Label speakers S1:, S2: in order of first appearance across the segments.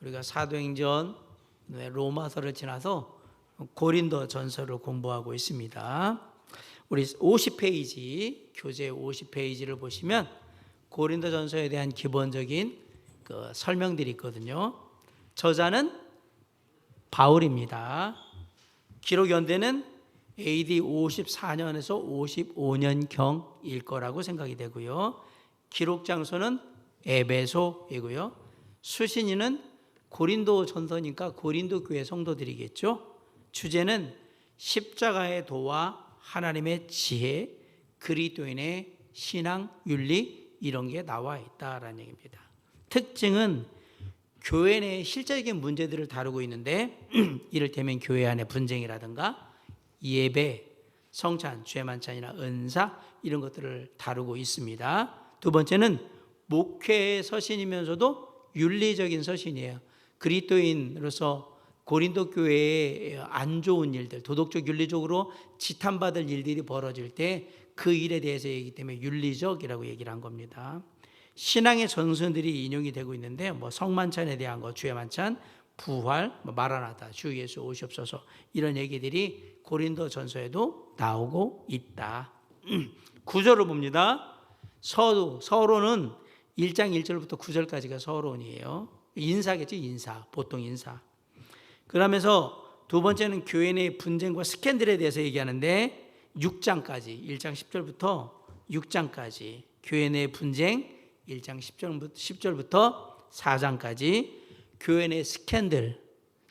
S1: 우리가 사도행전, 로마서를 지나서 고린도 전서를 공부하고 있습니다. 우리 50페이지, 교재 50페이지를 보시면 고린도 전서에 대한 기본적인 설명들이 있거든요. 저자는 바울입니다. 기록 연대는 AD 54년에서 55년경일 거라고 생각이 되고요. 기록 장소는 에베소이고요. 수신인은 고린도 전서니까 고린도 교회 성도들이겠죠. 주제는 십자가의 도와 하나님의 지혜, 그리스도인의 신앙, 윤리 이런 게 나와 있다라는 얘기입니다. 특징은 교회 내의 실제적인 문제들을 다루고 있는데 이를테면 교회 안의 분쟁이라든가 예배, 성찬, 주의 만찬이나 은사 이런 것들을 다루고 있습니다. 두 번째는 목회의 서신이면서도 윤리적인 서신이에요. 그리스도인으로서 고린도 교회에 안 좋은 일들, 도덕적 윤리적으로 지탄받을 일들이 벌어질 때 그 일에 대해서 얘기하기 때문에 윤리적이라고 얘기를 한 겁니다. 신앙의 전선들이 인용이 되고 있는데 성만찬에 대한 거, 주의 만찬, 부활, 마라나다, 주 예수 오시옵소서 이런 얘기들이 고린도 전서에도 나오고 있다. 구절을 봅니다. 서론은 1장 1절부터 9절까지가 서론이에요. 인사겠죠, 인사. 보통 인사. 그러면서 두 번째는 교회 내 분쟁과 스캔들에 대해서 얘기하는데 6장까지, 1장 10절부터 6장까지 교회 내 분쟁 1장 10절부터 4장까지 교회 내 스캔들,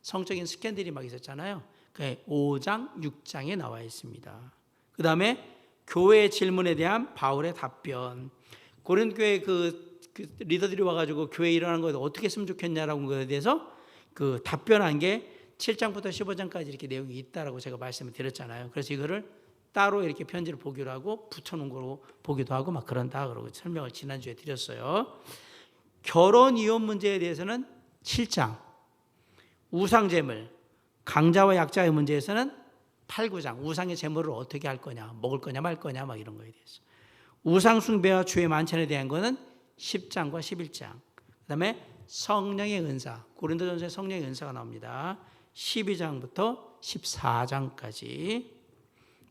S1: 성적인 스캔들이 막 있었잖아요. 5장, 6장에 나와 있습니다. 그 다음에 교회의 질문에 대한 바울의 답변. 고린도 교회 그 리더들이 와가지고 교회 일어나는 거 어떻게 했으면 좋겠냐라는 것에 대해서 그 답변한 게 7장부터 15장까지 이렇게 내용이 있다라고 제가 말씀을 드렸잖아요. 그래서 이거를 따로 이렇게 편지를 보기로 하고 붙여놓은 거로 보기도 하고 막 그런다 그러고 설명을 지난주에 드렸어요. 결혼 이혼 문제에 대해서는 7장, 우상제물, 강자와 약자의 문제에서는 8, 9장, 우상의 제물을 어떻게 할 거냐, 먹을 거냐 말 거냐 막 이런 거에 대해서. 우상 숭배와 주의 만찬에 대한 거는 10장과 11장. 그다음에 성령의 은사, 고린도전서에 성령의 은사가 나옵니다. 12장부터 14장까지.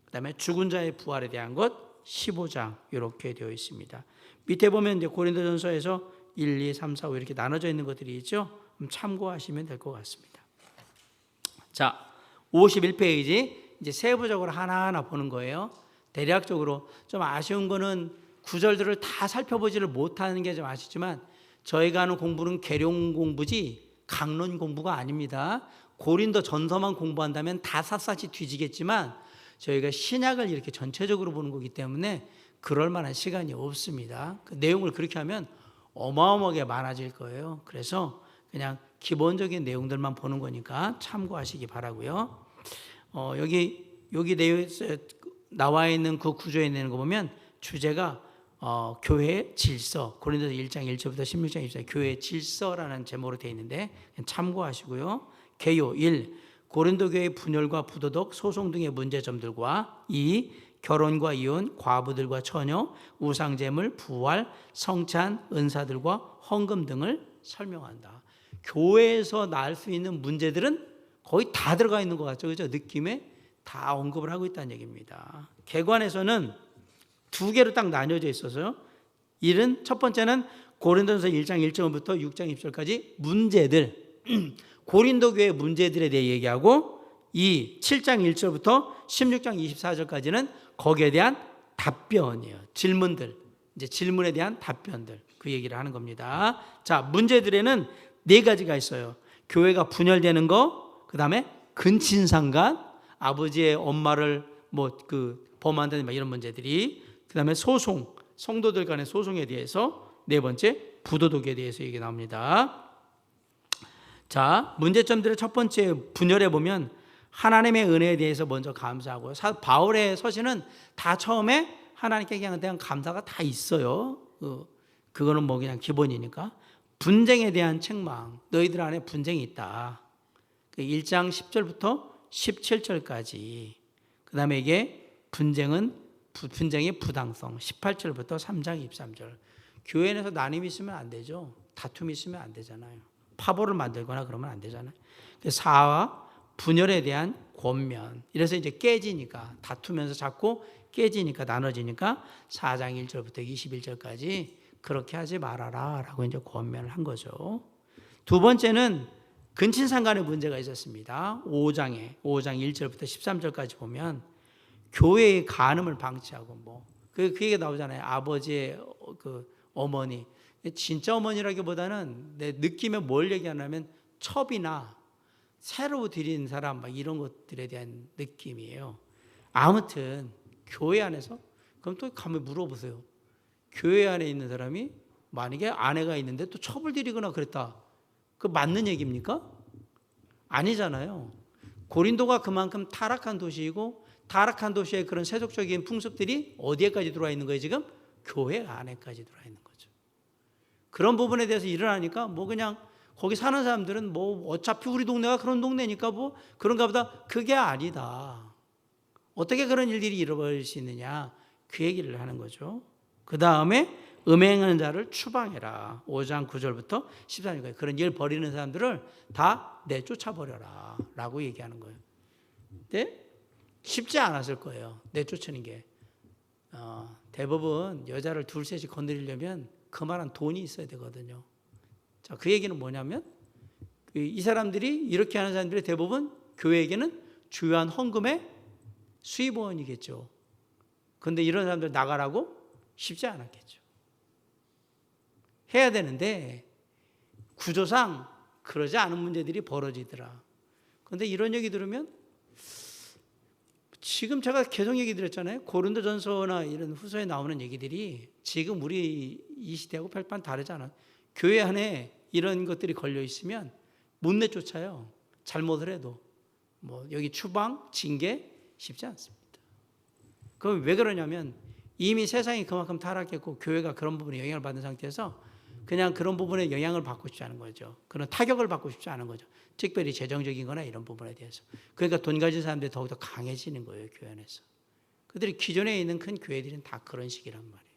S1: 그다음에 죽은 자의 부활에 대한 것 15장 이렇게 되어 있습니다. 밑에 보면 이제 고린도전서에서 1, 2, 3, 4, 5 이렇게 나눠져 있는 것들이 있죠. 참고하시면 될 것 같습니다. 자, 51페이지 이제 세부적으로 하나하나 보는 거예요. 대략적으로 좀 아쉬운 거는 구절들을 다 살펴보지를 못하는 게 좀 아쉽지만 저희가 하는 공부는 계룡 공부지 강론 공부가 아닙니다. 고린도 전서만 공부한다면 다 샅샅이 뒤지겠지만 저희가 신약을 이렇게 전체적으로 보는 거기 때문에 그럴 만한 시간이 없습니다. 그 내용을 그렇게 하면 어마어마하게 많아질 거예요. 그래서 그냥 기본적인 내용들만 보는 거니까 참고하시기 바라고요. 여기 내용에 나와 있는 그 구조에 있는 거 보면 주제가 교회의 질서, 고린도서 1장 1절부터 16장 24절 교회의 질서라는 제목으로 되어 있는데 참고하시고요. 개요 1. 고린도 교회의 분열과 부도덕, 소송 등의 문제점들과 2. 결혼과 이혼, 과부들과 처녀, 우상제물, 부활, 성찬, 은사들과 헌금 등을 설명한다. 교회에서 날 수 있는 문제들은 거의 다 들어가 있는 것 같죠, 그죠? 느낌에 다 언급을 하고 있다는 얘기입니다. 개관에서는 두 개로 딱 나뉘어져 있어서요. 첫 번째는 고린도전서 1장 1절부터 6장 20절까지 문제들, 고린도 교회 문제들에 대해 얘기하고 7장 1절부터 16장 24절까지는 거기에 대한 답변이에요. 질문들, 이제 질문에 대한 답변들 그 얘기를 하는 겁니다. 자, 문제들에는 4가지가 있어요. 교회가 분열되는 거, 그 다음에 근친상간, 아버지의 엄마를 범한다는 이런 문제들이, 그 다음에 소송, 성도들 간의 소송에 대해서, 4번째 부도덕에 대해서 얘기 나옵니다. 자, 문제점들의 첫 번째 분열해 보면 하나님의 은혜에 대해서 먼저 감사하고요. 바울의 서신은 다 처음에 하나님께 대한 감사가 다 있어요. 그거는 그냥 기본이니까. 분쟁에 대한 책망, 너희들 안에 분쟁이 있다. 1장 10절부터 17절까지. 그 다음에 이게 분쟁의 부당성, 18절부터 3장 23절. 교회 내에서 나눔이 있으면 안 되죠. 다툼이 있으면 안 되잖아요. 파벌을 만들거나 그러면 안 되잖아요. 사와 분열에 대한 권면. 이래서 이제 깨지니까 다투면서 자꾸 깨지니까 나눠지니까 4장 1절부터 21절까지 그렇게 하지 말아라 라고 이제 권면을 한 거죠. 두 번째는 근친상간의 문제가 있었습니다. 5장 1절부터 13절까지 보면 교회의 간음을 방치하고 그 얘기가 나오잖아요. 아버지의 그 어머니. 진짜 어머니라기보다는 내 느낌에 뭘 얘기하냐면 첩이나 새로 들인 사람 막 이런 것들에 대한 느낌이에요. 아무튼 교회 안에서 그럼 또 가면 물어보세요. 교회 안에 있는 사람이 만약에 아내가 있는데 또 첩을 들이거나 그랬다. 그 맞는 얘기입니까? 아니잖아요. 고린도가 그만큼 타락한 도시이고 타락한 도시의 그런 세속적인 풍습들이 어디에까지 들어와 있는 거예요 지금? 교회 안에까지 들어와 있는 거죠. 그런 부분에 대해서 일어나니까 그냥 거기 사는 사람들은 어차피 우리 동네가 그런 동네니까 그런가 보다. 그게 아니다. 어떻게 그런 일들이 일어날 수 있느냐 그 얘기를 하는 거죠. 그 다음에 음행하는 자를 추방해라. 5장 9절부터 14절까지 그런 일 벌이는 사람들을 다 내쫓아버려라 라고 얘기하는 거예요. 근데 쉽지 않았을 거예요. 내쫓는 게. 대부분 여자를 둘 셋이 건드리려면 그만한 돈이 있어야 되거든요. 자, 그 얘기는 뭐냐면 이 사람들이 이렇게 하는 사람들이 대부분 교회에게는 주요한 헌금의 수입원이겠죠. 그런데 이런 사람들 나가라고 쉽지 않았겠죠. 해야 되는데 구조상 그러지 않은 문제들이 벌어지더라. 그런데 이런 얘기 들으면 지금 제가 계속 얘기 드렸잖아요. 고린도전서나 이런 후서에 나오는 얘기들이 지금 우리 이 시대하고 별반 다르지 않아요. 교회 안에 이런 것들이 걸려 있으면 못 내쫓아요. 잘못을 해도. 여기 추방, 징계 쉽지 않습니다. 그럼 왜 그러냐면 이미 세상이 그만큼 타락했고 교회가 그런 부분에 영향을 받는 상태에서 그냥 그런 부분에 영향을 받고 싶지 않은 거죠. 그런 타격을 받고 싶지 않은 거죠. 특별히 재정적인 거나 이런 부분에 대해서. 그러니까 돈 가진 사람들이 더욱더 강해지는 거예요. 교회 안에서. 그들이 기존에 있는 큰 교회들은 다 그런 식이란 말이에요.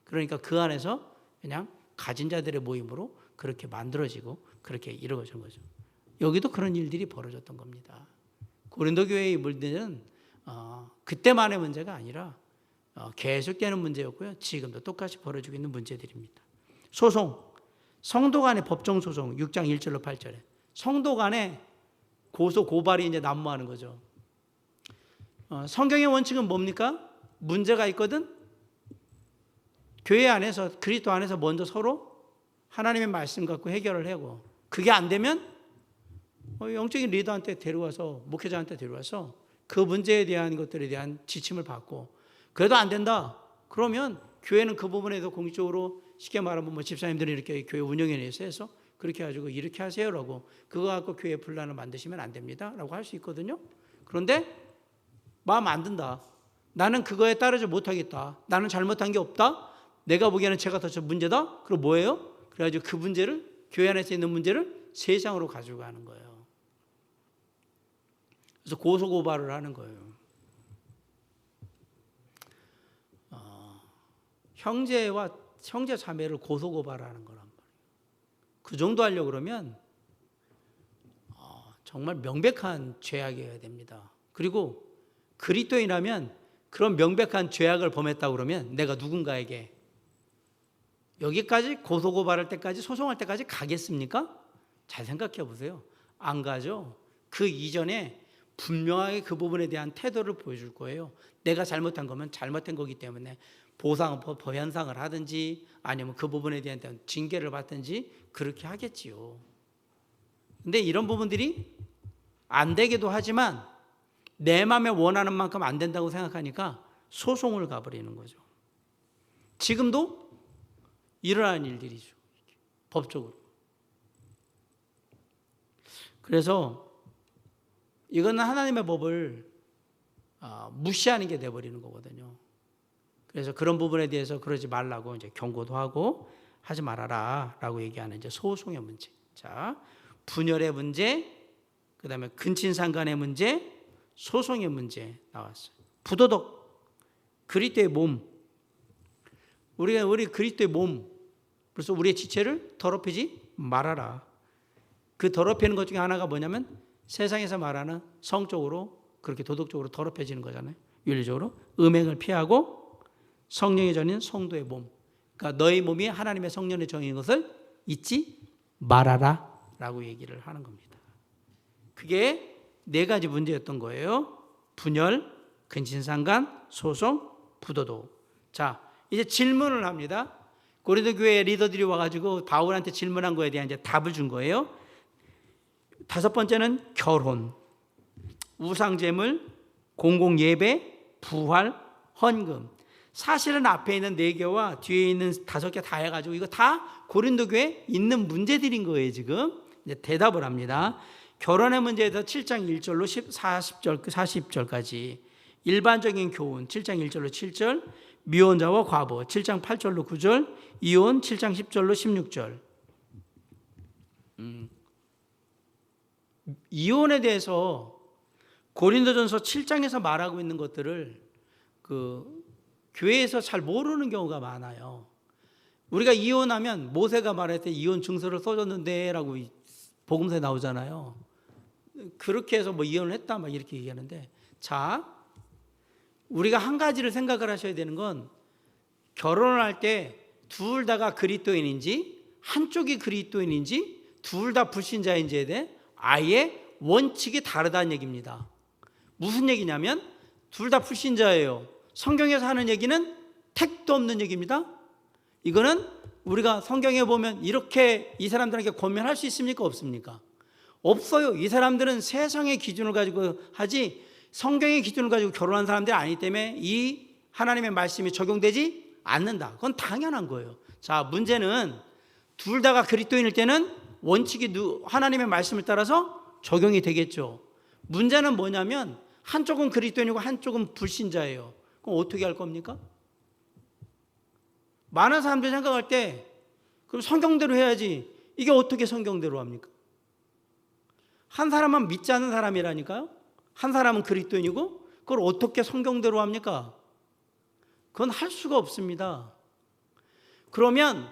S1: 그러니까 그 안에서 그냥 가진 자들의 모임으로 그렇게 만들어지고 그렇게 이루어진 거죠. 여기도 그런 일들이 벌어졌던 겁니다. 고린도 교회의 문제는 그때만의 문제가 아니라 계속되는 문제였고요. 지금도 똑같이 벌어지고 있는 문제들입니다. 소송, 성도 간의 법정 소송 6장 1절로 8절에 성도 간의 고소 고발이 이제 난무하는 거죠. 성경의 원칙은 뭡니까? 문제가 있거든 교회 안에서 그리스도 안에서 먼저 서로 하나님의 말씀 갖고 해결을 하고 그게 안 되면 영적인 리더한테 데려와서 목회자한테 데려와서 그 문제에 대한 것들에 대한 지침을 받고 그래도 안 된다. 그러면 교회는 그 부분에도 공식적으로 쉽게 말하면 집사님들이 이렇게 교회 운영위원회에서 해서 그렇게 해가지고 이렇게 하세요라고 그거 갖고 교회 분란을 만드시면 안 됩니다라고 할 수 있거든요. 그런데 마음 안 든다. 나는 그거에 따르지 못하겠다. 나는 잘못한 게 없다. 내가 보기에는 제가 더 문제다. 그럼 뭐예요? 그래가지고 그 문제를 교회 안에서 있는 문제를 세상으로 가지고 가는 거예요. 그래서 고소 고발을 하는 거예요. 형제 자매를 고소 고발하는 거란 말이에요. 그 정도 하려고 그러면 정말 명백한 죄악이어야 됩니다. 그리고 그리스도인이라면 그런 명백한 죄악을 범했다고 그러면 내가 누군가에게 여기까지 고소 고발할 때까지 소송할 때까지 가겠습니까? 잘 생각해 보세요. 안 가죠. 그 이전에 분명하게 그 부분에 대한 태도를 보여줄 거예요. 내가 잘못한 거면 잘못한 거기 때문에 보상, 법현상을 하든지 아니면 그 부분에 대한 징계를 받든지 그렇게 하겠지요. 근데 이런 부분들이 안 되기도 하지만 내 마음에 원하는 만큼 안 된다고 생각하니까 소송을 가버리는 거죠. 지금도 일어나는 일들이죠. 법적으로. 그래서 이거는 하나님의 법을 무시하는 게 돼버리는 거거든요. 그래서 그런 부분에 대해서 그러지 말라고 이제 경고도 하고 하지 말아라 라고 얘기하는 이제 소송의 문제. 자, 분열의 문제, 그 다음에 근친상간의 문제, 소송의 문제 나왔어요. 부도덕, 그리스도의 몸. 우리 그리스도의 몸. 그래서 우리의 지체를 더럽히지 말아라. 그 더럽히는 것 중에 하나가 뭐냐면 세상에서 말하는 성적으로 그렇게 도덕적으로 더럽혀지는 거잖아요. 윤리적으로 음행을 피하고 성령의 전인 성도의 몸. 그러니까 너희 몸이 하나님의 성령의 정인 것을 잊지 말아라 라고 얘기를 하는 겁니다. 그게 네 가지 문제였던 거예요. 분열, 근친상간, 소송, 부도도. 자, 이제 질문을 합니다. 고린도 교회 리더들이 와가지고 바울한테 질문한 거에 대한 이제 답을 준 거예요. 다섯 번째는 결혼, 우상제물, 공공예배, 부활, 헌금. 사실은 앞에 있는 네 개와 뒤에 있는 다섯 개 다 해가지고 이거 다 고린도 교회에 있는 문제들인 거예요. 지금 이제 대답을 합니다. 결혼의 문제에서 7장 1절로 40절까지 일반적인 교훈 7장 1절로 7절, 미혼자와 과부 7장 8절로 9절, 이혼 7장 10절로 16절. 이혼에 대해서 고린도전서 7장에서 말하고 있는 것들을 교회에서 잘 모르는 경우가 많아요. 우리가 이혼하면 모세가 말할 때 이혼 증서를 써줬는데 라고 복음서에 나오잖아요. 그렇게 해서 뭐 이혼을 했다 막 이렇게 얘기하는데, 자, 우리가 한 가지를 생각을 하셔야 되는 건 결혼을 할 때 둘 다가 그리스도인인지 한쪽이 그리스도인인지 둘 다 불신자인지에 대해 아예 원칙이 다르다는 얘기입니다. 무슨 얘기냐면 둘 다 불신자예요. 성경에서 하는 얘기는 택도 없는 얘기입니다. 이거는 우리가 성경에 보면 이렇게 이 사람들에게 권면할 수 있습니까? 없습니까? 없어요. 이 사람들은 세상의 기준을 가지고 하지 성경의 기준을 가지고 결혼한 사람들이 아니기 때문에 이 하나님의 말씀이 적용되지 않는다. 그건 당연한 거예요. 자, 문제는 둘 다가 그리스도인일 때는 원칙이 하나님의 말씀을 따라서 적용이 되겠죠. 문제는 뭐냐면 한쪽은 그리스도인이고 한쪽은 불신자예요. 그럼 어떻게 할 겁니까? 많은 사람들이 생각할 때 그럼 성경대로 해야지. 이게 어떻게 성경대로 합니까? 한 사람만 믿지 않는 사람이라니까요. 한 사람은 그리스도인이고 그걸 어떻게 성경대로 합니까? 그건 할 수가 없습니다. 그러면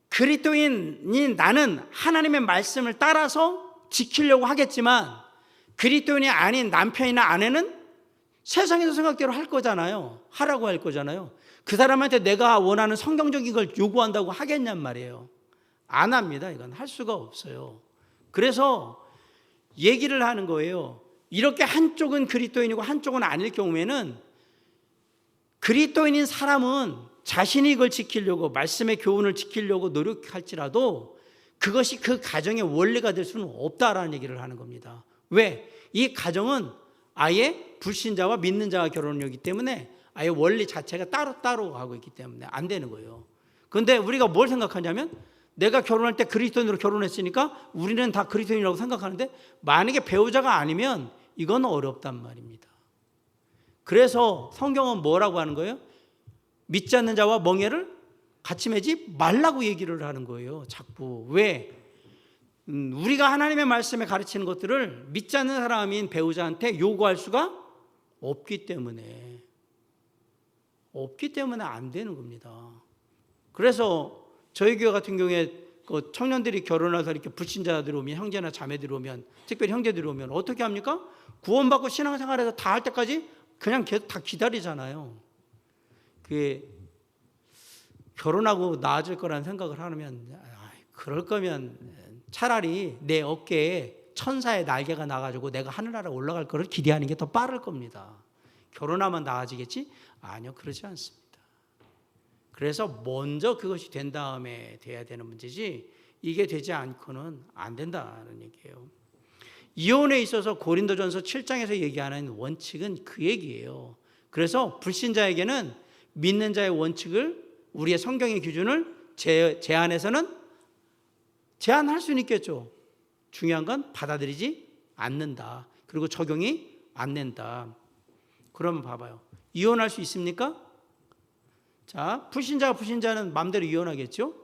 S1: 그리스도인인 나는 하나님의 말씀을 따라서 지키려고 하겠지만 그리스도인이 아닌 남편이나 아내는 세상에서 생각대로 할 거잖아요. 하라고 할 거잖아요. 그 사람한테 내가 원하는 성경적인 걸 요구한다고 하겠냔 말이에요. 안 합니다. 이건 할 수가 없어요. 그래서 얘기를 하는 거예요. 이렇게 한쪽은 그리스도인이고 한쪽은 아닐 경우에는 그리스도인인 사람은 자신이 이걸 지키려고 말씀의 교훈을 지키려고 노력할지라도 그것이 그 가정의 원리가 될 수는 없다라는 얘기를 하는 겁니다. 왜? 이 가정은 아예 불신자와 믿는 자가 결혼이기 때문에 아예 원리 자체가 따로 하고 있기 때문에 안 되는 거예요. 그런데 우리가 뭘 생각하냐면 내가 결혼할 때 그리스도인으로 결혼했으니까 우리는 다 그리스도인이라고 생각하는데 만약에 배우자가 아니면 이건 어렵단 말입니다. 그래서 성경은 뭐라고 하는 거예요? 믿지 않는 자와 멍에를 같이 매지 말라고 얘기를 하는 거예요. 자꾸. 왜? 우리가 하나님의 말씀에 가르치는 것들을 믿지 않는 사람인 배우자한테 요구할 수가 없기 때문에 안 되는 겁니다. 그래서 저희 교회 같은 경우에 그 청년들이 결혼해서 이렇게 불신자들이 오면, 형제나 자매들이 오면, 특별히 형제들이 오면 어떻게 합니까? 구원받고 신앙생활에서 다 할 때까지 그냥 계속 다 기다리잖아요. 그게 결혼하고 나아질 거라는 생각을 하면, 그럴 거면 차라리 내 어깨에 천사의 날개가 나가지고 내가 하늘나라 올라갈 거를 기대하는 게 더 빠를 겁니다. 결혼하면 나아지겠지? 아니요, 그러지 않습니다. 그래서 먼저 그것이 된 다음에 돼야 되는 문제지 이게 되지 않고는 안 된다는 얘기예요. 이혼에 있어서 고린도전서 7장에서 얘기하는 원칙은 그 얘기예요. 그래서 불신자에게는 믿는 자의 원칙을 우리의 성경의 기준을 제한해서는 제한할 수는 있겠죠. 중요한 건 받아들이지 않는다. 그리고 적용이 안 된다. 그러면 봐봐요. 이혼할 수 있습니까? 자, 불신자는 마음대로 이혼하겠죠.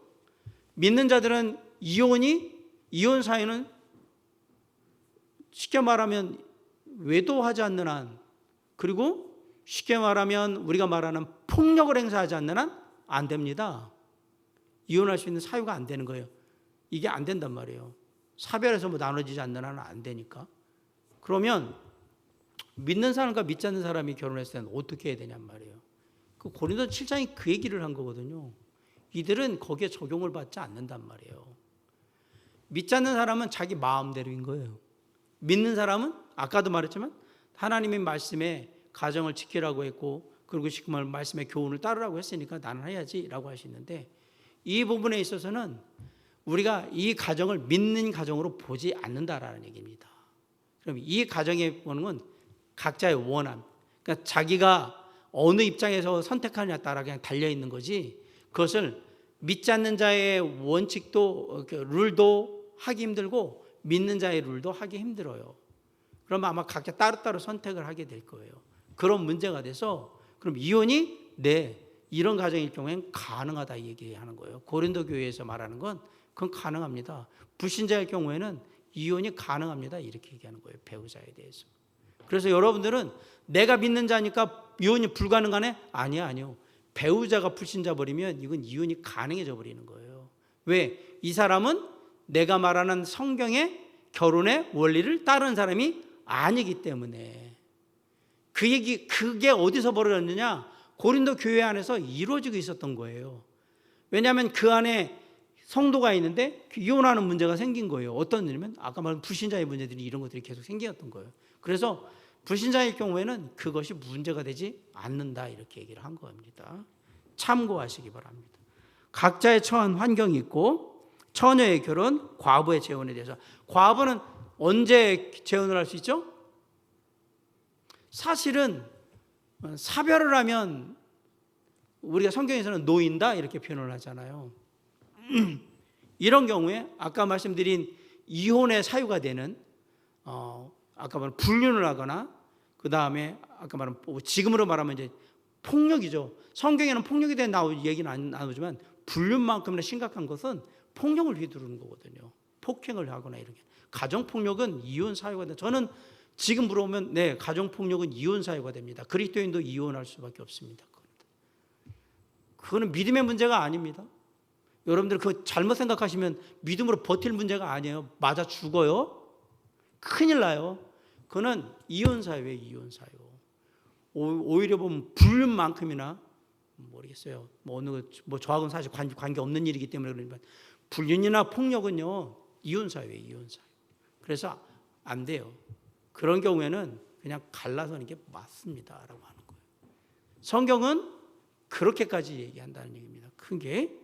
S1: 믿는 자들은 이혼 사유는 쉽게 말하면 외도하지 않는 한, 그리고 쉽게 말하면 우리가 말하는 폭력을 행사하지 않는 한 안 됩니다. 이혼할 수 있는 사유가 안 되는 거예요. 이게 안 된단 말이에요. 사별해서 뭐 나눠지지 않는 한은 안 되니까. 그러면 믿는 사람과 믿지 않는 사람이 결혼했을 때는 어떻게 해야 되냔 말이에요. 그 고린도 7장이 그 얘기를 한 거거든요. 이들은 거기에 적용을 받지 않는단 말이에요. 믿지 않는 사람은 자기 마음대로인 거예요. 믿는 사람은 아까도 말했지만 하나님의 말씀에 가정을 지키라고 했고, 그리고 지금 말씀의 교훈을 따르라고 했으니까 나는 해야지라고 하시는데, 이 부분에 있어서는 우리가 이 가정을 믿는 가정으로 보지 않는다라는 얘기입니다. 그럼 이 가정에 보는 건 각자의 원함, 그러니까 자기가 어느 입장에서 선택하느냐에 따라 그냥 달려 있는 거지, 그것을 믿지 않는 자의 원칙도 룰도 하기 힘들고 믿는 자의 룰도 하기 힘들어요. 그러면 아마 각자 따로따로 선택을 하게 될 거예요. 그런 문제가 돼서 그럼 이혼이 이런 가정일 경우엔 가능하다 얘기하는 거예요. 고린도 교회에서 말하는 건 그건 가능합니다. 불신자의 경우에는 이혼이 가능합니다. 이렇게 얘기하는 거예요. 배우자에 대해서. 그래서 여러분들은 내가 믿는 자니까 이혼이 불가능하네? 아니요. 배우자가 불신자 버리면 이건 이혼이 가능해져 버리는 거예요. 왜? 이 사람은 내가 말하는 성경의 결혼의 원리를 따르는 사람이 아니기 때문에. 그게 어디서 벌어졌느냐? 고린도 교회 안에서 이루어지고 있었던 거예요. 왜냐하면 그 안에 성도가 있는데 이혼하는 문제가 생긴 거예요. 어떤 일이면 아까 말한 불신자의 문제들이 이런 것들이 계속 생겼던 거예요. 그래서 불신자의 경우에는 그것이 문제가 되지 않는다 이렇게 얘기를 한 겁니다. 참고하시기 바랍니다. 각자의 처한 환경이 있고 처녀의 결혼, 과부의 재혼에 대해서. 과부는 언제 재혼을 할 수 있죠? 사실은 사별을 하면 우리가 성경에서는 노인다 이렇게 표현을 하잖아요. 이런 경우에 아까 말씀드린 이혼의 사유가 되는 아까 말한 불륜을 하거나 그 다음에 아까 말한 지금으로 말하면 이제 폭력이죠. 성경에는 폭력에 대한 얘기는 안 나오지만 불륜만큼이나 심각한 것은 폭력을 휘두르는 거거든요. 폭행을 하거나 이런 게. 가정폭력은 이혼 사유가 된다. 저는 지금 물어보면 가정폭력은 이혼 사유가 됩니다. 그리스도인도 이혼할 수밖에 없습니다. 그거는 믿음의 문제가 아닙니다. 여러분들 그거 잘못 생각하시면 믿음으로 버틸 문제가 아니에요. 맞아 죽어요. 큰일 나요. 그거는 이혼 사유예요. 이혼 사유. 오히려 보면 불륜만큼이나 모르겠어요. 저하고는 사실 관계 없는 일이기 때문에 그러지만 불륜이나 폭력은요 이혼 사유예요. 이혼 사유. 그래서 안 돼요. 그런 경우에는 그냥 갈라서는 게 맞습니다라고 하는 거예요. 성경은 그렇게까지 얘기한다는 얘기입니다. 큰 게.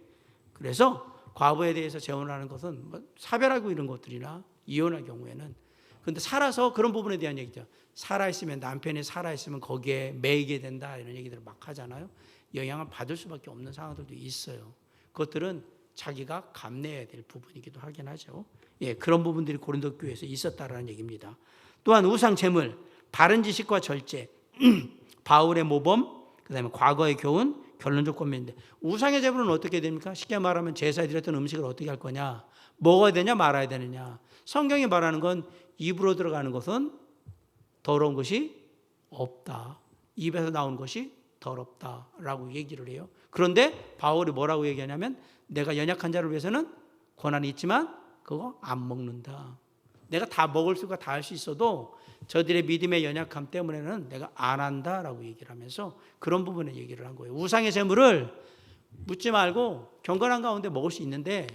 S1: 그래서 과부에 대해서 재혼하는 것은 사별하고 이런 것들이나 이혼할 경우에는, 그런데 살아서 그런 부분에 대한 얘기죠. 살아있으면, 남편이 살아있으면 거기에 매이게 된다 이런 얘기들을 막 하잖아요. 영향을 받을 수밖에 없는 상황들도 있어요. 그것들은 자기가 감내해야 될 부분이기도 하긴 하죠. 그런 부분들이 고린도 교회에서 있었다라는 얘기입니다. 또한 우상 제물, 바른 지식과 절제, 바울의 모범, 그다음에 과거의 교훈, 결론적 권면인데, 우상의 제물은 어떻게 됩니까? 쉽게 말하면 제사에 드렸던 음식을 어떻게 할 거냐, 먹어야 되냐 말아야 되느냐. 성경이 말하는 건 입으로 들어가는 것은 더러운 것이 없다, 입에서 나온 것이 더럽다라고 얘기를 해요. 그런데 바울이 뭐라고 얘기하냐면, 내가 연약한 자를 위해서는 고난이 있지만 그거 안 먹는다. 내가 다 먹을 수가 다 할 수 있어도 저들의 믿음의 연약함 때문에는 내가 안 한다라고 얘기를 하면서 그런 부분에 얘기를 한 거예요. 우상의 제물을 묻지 말고 경건한 가운데 먹을 수 있는데,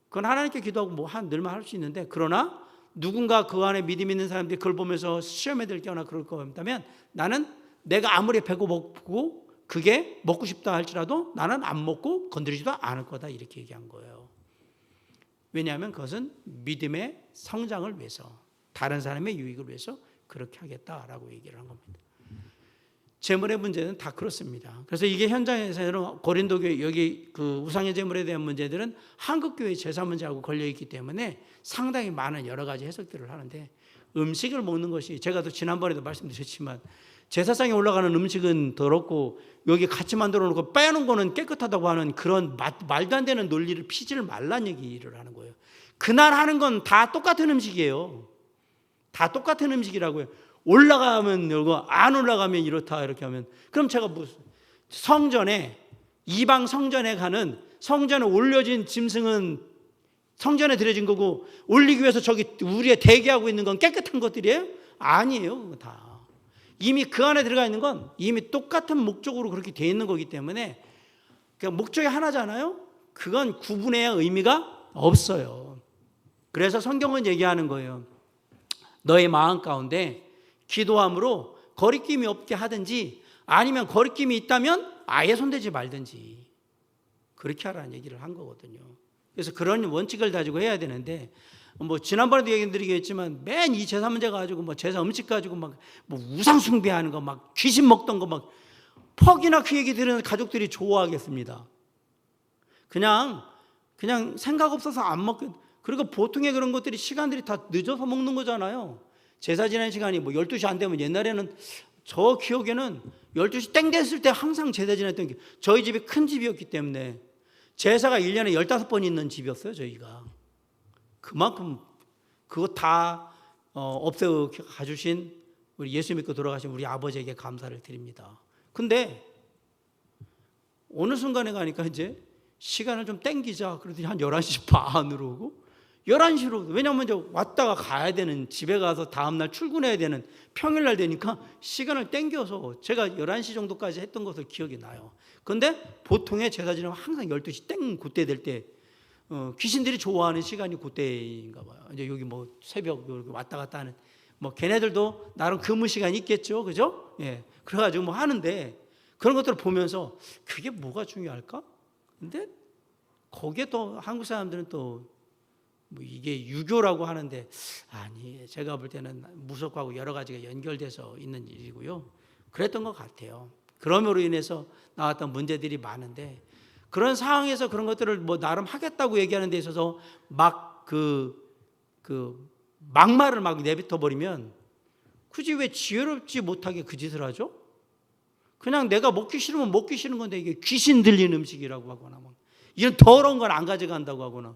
S1: 그건 하나님께 기도하고 늘만 할 수 있는데, 그러나 누군가 그 안에 믿음 있는 사람들이 그걸 보면서 시험에 들거나 그럴 거면 나는 내가 아무리 배고프고 그게 먹고 싶다 할지라도 나는 안 먹고 건드리지도 않을 거다 이렇게 얘기한 거예요. 왜냐하면 그것은 믿음의 성장을 위해서, 다른 사람의 유익을 위해서 그렇게 하겠다라고 얘기를 한 겁니다. 재물의 문제는 다 그렇습니다. 그래서 이게 현장에서는 고린도교회 여기 그 우상의 재물에 대한 문제들은 한국교회 제사 문제하고 걸려있기 때문에 상당히 많은 여러 가지 해석들을 하는데, 음식을 먹는 것이, 제가 또 지난번에도 말씀드렸지만 제사상에 올라가는 음식은 더럽고 여기 같이 만들어 놓고 빼놓은 거는 깨끗하다고 하는 그런 말도 안 되는 논리를 피지를 말란 얘기를 하는 거예요. 그날 하는 건 다 똑같은 음식이에요. 다 똑같은 음식이라고요. 올라가면 이거, 안 올라가면 이렇다 이렇게 하면, 그럼 제가 성전에, 이방 성전에 가는, 성전에 올려진 짐승은 성전에 드려진 거고 올리기 위해서 저기 우리에 대기하고 있는 건 깨끗한 것들이에요? 아니에요. 그거 다. 이미 그 안에 들어가 있는 건 이미 똑같은 목적으로 그렇게 돼 있는 거기 때문에 그냥 목적이 하나잖아요. 그건 구분해야 의미가 없어요. 그래서 성경은 얘기하는 거예요. 너의 마음 가운데 기도함으로 거리낌이 없게 하든지 아니면 거리낌이 있다면 아예 손대지 말든지 그렇게 하라는 얘기를 한 거거든요. 그래서 그런 원칙을 가지고 해야 되는데 지난번에도 얘기 드리겠지만 맨 이 제사 문제 가지고 제사 음식 가지고 우상 숭배하는 거 귀신 먹던 거 퍽이나 그 얘기 들으면 가족들이 좋아하겠습니다. 그냥 생각 없어서 안 먹게. 그리고 보통의 그런 것들이 시간들이 다 늦어서 먹는 거잖아요. 제사 지난 시간이 12시 안 되면 옛날에는 저 기억에는 12시 땡 됐을 때 항상 제사 지냈던 게 저희 집이 큰 집이었기 때문에 제사가 1년에 15번 있는 집이었어요. 저희가. 그만큼 그거 다 없애어 가주신 우리 예수 믿고 돌아가신 우리 아버지에게 감사를 드립니다. 근데 어느 순간에 가니까 이제 시간을 좀 땡기자 그러더니 한 11시 반으로 오고 11시로 왜냐하면 이제 왔다가 가야 되는 집에 가서 다음날 출근해야 되는 평일날 되니까 시간을 땡겨서 제가 11시 정도까지 했던 것을 기억이 나요. 그런데 보통의 제사 지내면 항상 12시 땡 그때 될 때 귀신들이 좋아하는 시간이 그때인가 봐요. 이제 여기 새벽 왔다 갔다 하는 걔네들도 나름 근무 시간이 있겠죠. 그죠? 예. 그래가지고 하는데 그런 것들을 보면서 그게 뭐가 중요할까? 근데 거기에 또 한국 사람들은 또 이게 유교라고 하는데 아니 제가 볼 때는 무속하고 여러 가지가 연결돼서 있는 일이고요. 그랬던 것 같아요. 그럼으로 인해서 나왔던 문제들이 많은데 그런 상황에서 그런 것들을 나름 하겠다고 얘기하는 데 있어서 막말을 내뱉어 버리면 굳이 왜 지혜롭지 못하게 그 짓을 하죠? 그냥 내가 먹기 싫으면 먹기 싫은 건데 이게 귀신 들린 음식이라고 하거나 이런 더러운 건 안 가져간다고 하거나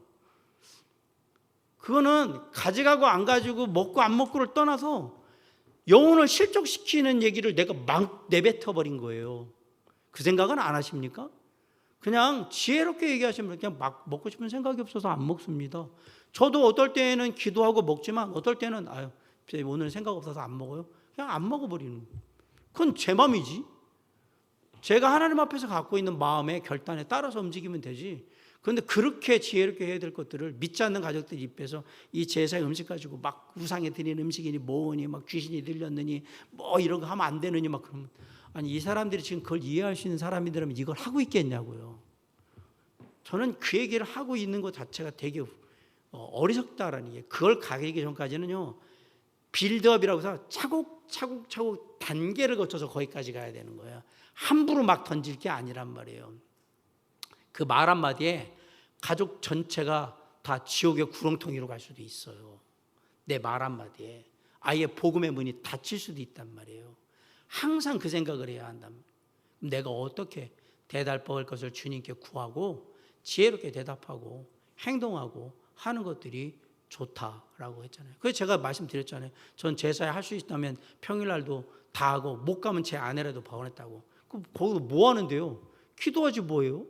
S1: 그거는 가져가고 안 가지고 먹고 안 먹고를 떠나서 영혼을 실족시키는 얘기를 내가 막 내뱉어 버린 거예요. 그 생각은 안 하십니까? 그냥 지혜롭게 얘기하시면 그냥 막 먹고 싶은 생각이 없어서 안 먹습니다. 저도 어떨 때는 기도하고 먹지만 어떨 때는 오늘 생각 없어서 안 먹어요. 그냥 안 먹어버리는. 그건 제 마음이지. 제가 하나님 앞에서 갖고 있는 마음의 결단에 따라서 움직이면 되지. 그런데 그렇게 지혜롭게 해야 될 것들을 믿지 않는 가족들 입에서 이 제사의 음식 가지고 우상에 드리는 음식이니 뭐니 귀신이 들렸느니 이런 거 하면 안 되느니 그러면 아니 이 사람들이 지금 그걸 이해할 수 있는 사람이라면 이걸 하고 있겠냐고요. 저는 그 얘기를 하고 있는 것 자체가 되게 어리석다라는 게 그걸 가기 전까지는요 빌드업이라고 해서 차곡차곡 단계를 거쳐서 거기까지 가야 되는 거예요. 함부로 막 던질 게 아니란 말이에요. 그 말 한마디에 가족 전체가 다 지옥의 구렁텅이로 갈 수도 있어요. 내 말 한마디에 아예 복음의 문이 닫힐 수도 있단 말이에요. 항상 그 생각을 해야 한다. 내가 어떻게 대답할 것을 주님께 구하고 지혜롭게 대답하고 행동하고 하는 것들이 좋다라고 했잖아요. 그래서 제가 말씀드렸잖아요. 전 제사에 할 수 있다면 평일날도 다 하고 못 가면 제 아내라도 방언했다고. 거기서 뭐 하는데요? 기도하지 뭐예요?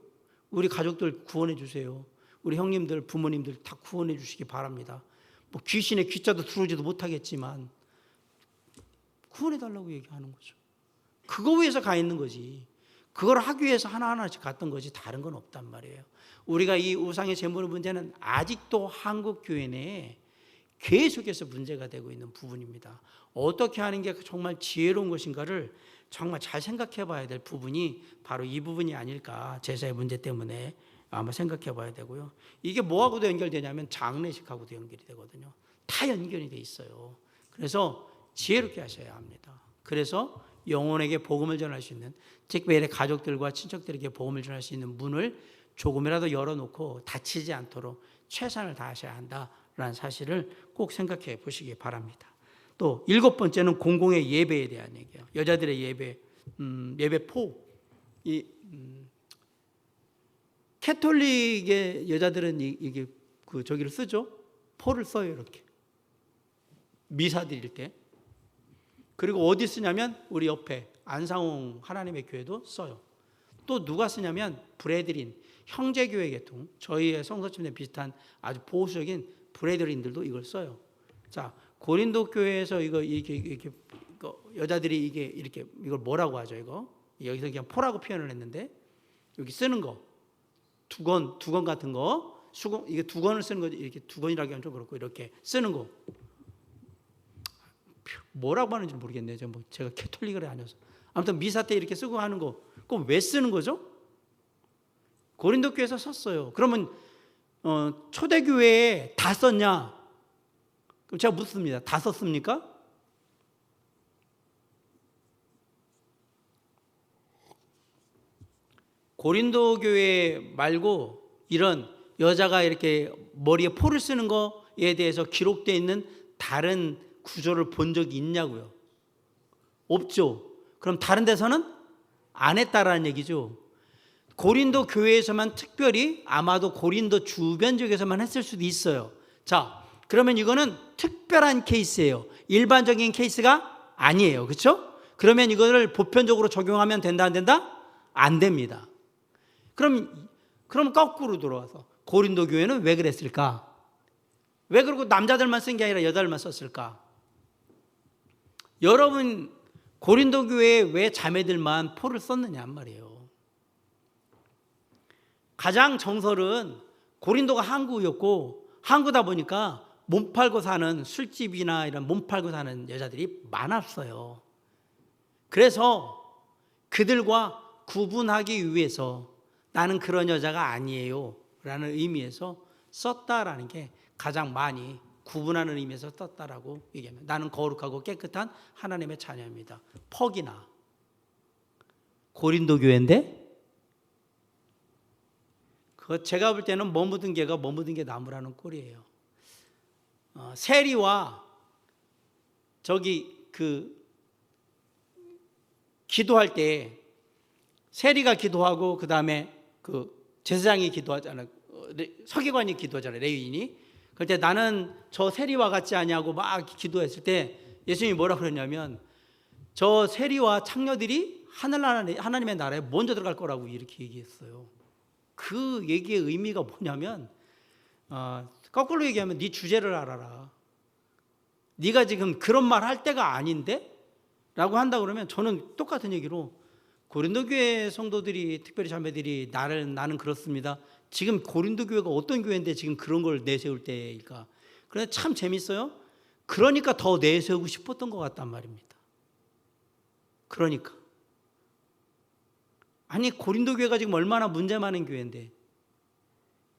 S1: 우리 가족들 구원해 주세요. 우리 형님들, 부모님들 다 구원해 주시기 바랍니다. 귀신의 귀자도 들어오지도 못하겠지만 구원해 달라고 얘기하는 거죠. 그거 위해서 가 있는 거지. 그걸 하기 위해서 하나하나씩 갔던 거지 다른 건 없단 말이에요. 우리가 이 우상의 제물 문제는 아직도 한국 교회 내에 계속해서 문제가 되고 있는 부분입니다. 어떻게 하는 게 정말 지혜로운 것인가를 정말 잘 생각해 봐야 될 부분이 바로 이 부분이 아닐까. 제사의 문제 때문에 아마 생각해 봐야 되고요. 이게 뭐하고도 연결되냐면 장례식하고도 연결이 되거든요. 다 연결이 돼 있어요. 그래서 지혜롭게 하셔야 합니다. 그래서 영혼에게 복음을 전할 수 있는, 특별히 가족들과 친척들에게 복음을 전할 수 있는 문을 조금이라도 열어놓고 다치지 않도록 최선을 다하셔야 한다라는 사실을 꼭 생각해 보시기 바랍니다. 또 7번째는 공공의 예배에 대한 얘기예요. 여자들의 예배, 예배포. 캐톨릭의 여자들은 이게 저기를 쓰죠. 포를 써요, 이렇게. 미사 드릴 때. 그리고 어디 쓰냐면 우리 옆에 안상홍 하나님의 교회도 써요. 또 누가 쓰냐면 브레드린, 형제교회 계통, 저희의 성서침에 비슷한 아주 보수적인 브레드린들도 이걸 써요. 자, 고린도 교회에서 이렇게 여자들이 이렇게 이걸 뭐라고 하죠? 이거 여기서 그냥 포라고 표현을 했는데 여기 쓰는 거 두건 같은 거 수건 이게 두건을 쓰는 거지 이렇게 두건이라고 하면 좀 그렇고 이렇게 쓰는 거 뭐라고 하는지 모르겠네요. 제가 캐톨릭을 아니어서 아무튼 미사 때 이렇게 쓰고 하는 거 그럼 왜 쓰는 거죠? 고린도 교회에서 썼어요. 그러면 초대교회에 다 썼냐? 그럼 제가 묻습니다. 다 썼습니까? 고린도 교회 말고 이런 여자가 이렇게 머리에 포를 쓰는 거에 대해서 기록되어 있는 다른 구조를 본 적이 있냐고요? 없죠. 그럼 다른 데서는 안 했다라는 얘기죠. 고린도 교회에서만 특별히 아마도 고린도 주변 지역에서만 했을 수도 있어요. 자, 그러면 이거는 특별한 케이스예요. 일반적인 케이스가 아니에요. 그렇죠? 그러면 이거를 보편적으로 적용하면 된다 안 된다? 안 됩니다. 그럼 거꾸로 돌아와서 고린도 교회는 왜 그랬을까? 왜 그러고 남자들만 쓴 게 아니라 여자들만 썼을까? 여러분 고린도 교회에 왜 자매들만 포를 썼느냐 말이에요. 가장 정설은 고린도가 항구였고 항구다 보니까 몸 팔고 사는 술집이나 이런 몸 팔고 사는 여자들이 많았어요. 그래서 그들과 구분하기 위해서 나는 그런 여자가 아니에요 라는 의미에서 썼다라는 게 가장 많이 구분하는 의미에서 썼다라고 얘기합니다. 나는 거룩하고 깨끗한 하나님의 자녀입니다. 퍽이나 고린도 교회인데 그거 제가 볼 때는 머무든 개가 머무든 게 나무라는 꼴이에요. 세리와 기도할 때 세리가 기도하고 그 다음에 제사장이 기도하잖아요. 서기관이 기도하잖아요. 레위인이. 그럴 때 나는 저 세리와 같지 아니하고 막 기도했을 때 예수님이 뭐라 그랬냐면 저 세리와 창녀들이 하나님의 나라에 먼저 들어갈 거라고 이렇게 얘기했어요. 그 얘기의 의미가 뭐냐면 거꾸로 얘기하면 네 주제를 알아라. 네가 지금 그런 말 할 때가 아닌데? 라고 한다 그러면 저는 똑같은 얘기로 고린도 교회 성도들이 특별히 자매들이 나는 그렇습니다. 지금 고린도 교회가 어떤 교회인데 지금 그런 걸 내세울 때일까? 그런데 참 재밌어요. 그러니까 더 내세우고 싶었던 것 같단 말입니다. 그러니까 아니 고린도 교회가 지금 얼마나 문제 많은 교회인데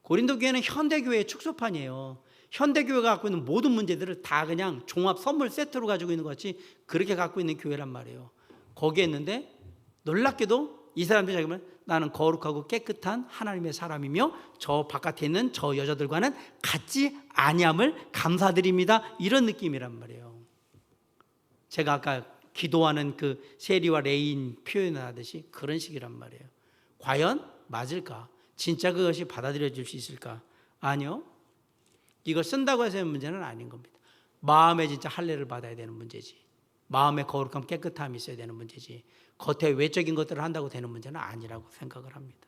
S1: 고린도 교회는 현대 교회의 축소판이에요. 현대 교회가 갖고 있는 모든 문제들을 다 그냥 종합 선물 세트로 가지고 있는 것 같이 그렇게 갖고 있는 교회란 말이에요. 거기에 있는데 놀랍게도 이 사람들이 자기는 나는 거룩하고 깨끗한 하나님의 사람이며 저 바깥에 있는 저 여자들과는 같지 아니함을 감사드립니다. 이런 느낌이란 말이에요. 제가 아까 기도하는 그 세리와 레인 표현하듯이 그런 식이란 말이에요. 과연 맞을까? 진짜 그것이 받아들여질 수 있을까? 아니요. 이걸 쓴다고 해서 문제는 아닌 겁니다. 마음에 진짜 할례를 받아야 되는 문제지. 마음에 거룩함 깨끗함이 있어야 되는 문제지. 겉에 외적인 것들을 한다고 되는 문제는 아니라고 생각을 합니다.